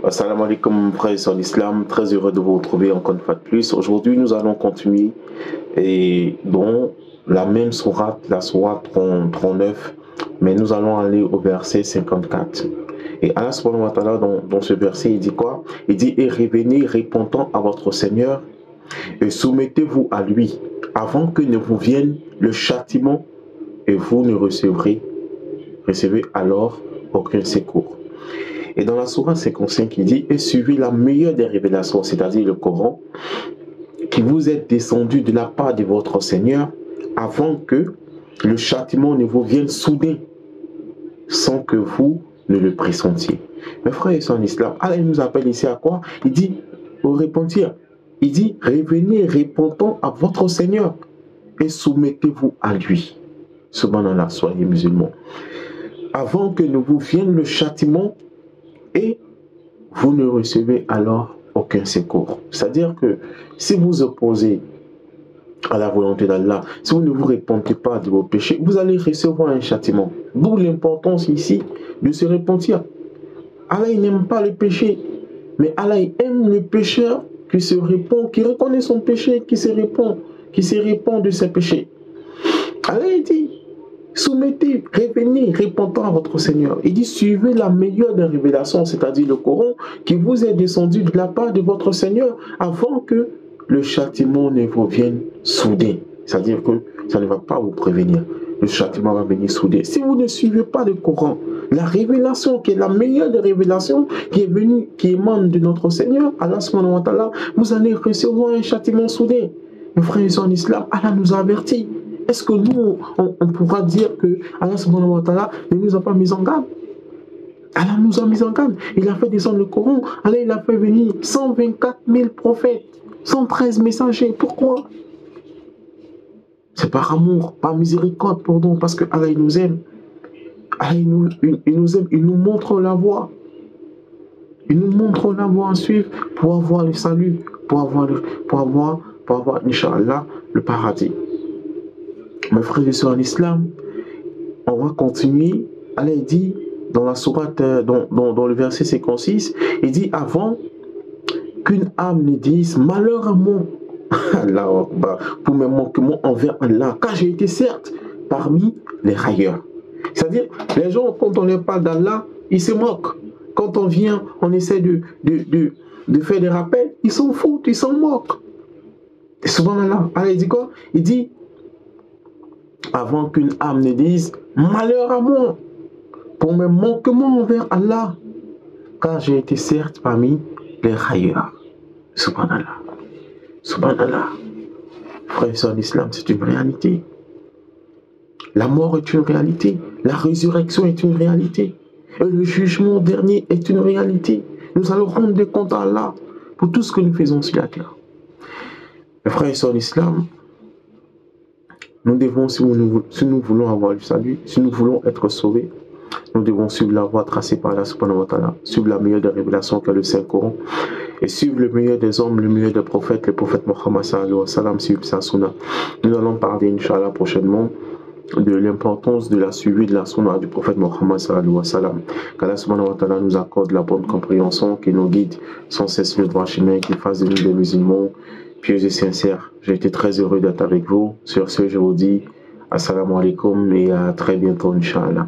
Assalamu alaikum, frères et sœurs d'Islam. Très heureux de vous retrouver encore une fois de plus. Aujourd'hui, nous allons continuer dans la même sourate, la sourate 39, mais nous allons aller au verset 54. Et Allah subhanahu wa ta'ala, dans ce verset, il dit quoi? Il dit: et revenez répondant à votre Seigneur et soumettez-vous à lui avant que ne vous vienne le châtiment et vous ne recevez alors aucun secours. Et dans la sourate 55, il dit: et suivez la meilleure des révélations, c'est-à-dire le Coran, qui vous est descendu de la part de votre Seigneur avant que le châtiment ne vous vienne soudain, sans que vous ne le pressentiez. Mes frères et sœurs en islam, Allah nous appelle ici à quoi? Il dit au repentir. Il dit: revenez répondant à votre Seigneur et soumettez-vous à lui. Subhanallah, soyez musulmans. Avant que ne vous vienne le châtiment et vous ne recevez alors aucun secours. C'est-à-dire que si vous opposez à la volonté d'Allah, si vous ne vous répentez pas de vos péchés, vous allez recevoir un châtiment. D'où l'importance ici de se repentir. Allah, il n'aime pas le péché, mais Allah, il aime le pécheur qui se répand, qui reconnaît son péché, qui se répand de ses péchés. Allah, il dit: soumettez, revenez, répondant à votre Seigneur. Il dit: suivez la meilleure des révélations, c'est-à-dire le Coran, qui vous est descendu de la part de votre Seigneur avant que le châtiment ne vous vienne soudain. C'est-à-dire que ça ne va pas vous prévenir. Le châtiment va venir soudain. Si vous ne suivez pas le Coran, la révélation qui est la meilleure des révélations, qui est venue, qui émane de notre Seigneur, Allah subhanahu wa ta'ala, vous allez recevoir un châtiment soudain. Mes frères et sœurs en islam, Allah nous a avertis. Est-ce que nous, on pourra dire que Allah subhanahu wa ta'ala ne nous a pas mis en garde? Allah nous a mis en garde. Il a fait descendre le Coran. Allah, il a fait venir 124 000 prophètes, 113 messagers. Pourquoi? C'est par amour, par miséricorde, pardon, parce que Allah, il nous aime. Allah, il nous aime, il nous montre la voie. Il nous montre la voie à suivre pour avoir le salut, pour avoir, Inch'Allah, le paradis. Mes frères et sœurs en islam, on va continuer. Allah dit dans la sourate, dans le verset 56, il dit: avant qu'une âme ne dise malheur à moi, pour mes manquements envers Allah, car j'ai été certes parmi les railleurs. C'est-à-dire, les gens, quand on leur parle d'Allah, ils se moquent. Quand on vient, on essaie de faire des rappels, ils s'en foutent, ils s'en moquent. Et souvent, Allah dit quoi? Il dit: avant qu'une âme ne dise malheur à moi pour mes manquements envers Allah, car j'ai été certes parmi les railleurs. Subhanallah. Subhanallah. Frères et sœurs d'Islam, c'est une réalité. La mort est une réalité. La résurrection est une réalité. Et le jugement dernier est une réalité. Nous allons rendre des comptes à Allah pour tout ce que nous faisons sur la terre. Mes frères et sœurs d'Islam, nous devons, si nous voulons avoir le salut, si nous voulons être sauvés, nous devons suivre la voie tracée par Allah subhanahu wa ta'ala, suivre la meilleure des révélations qu'est le Saint-Coran, et suivre le meilleur des hommes, le meilleur des prophètes, le prophète Mohammed sallallahu alayhi wa sallam, suivre sa sunna. Nous allons parler, Inch'Allah, prochainement, de l'importance de la suivi de la sunna du prophète Mohammed sallallahu alayhi wa sallam. Qu'Allah subhanahu wa ta'ala nous accorde la bonne compréhension, qu'il nous guide sans cesse le droit chemin, qu'il fasse de nous des musulmans pieux et sincères. J'ai été très heureux d'être avec vous. Sur ce, je vous dis assalamu alaikum et à très bientôt, Inch'Allah.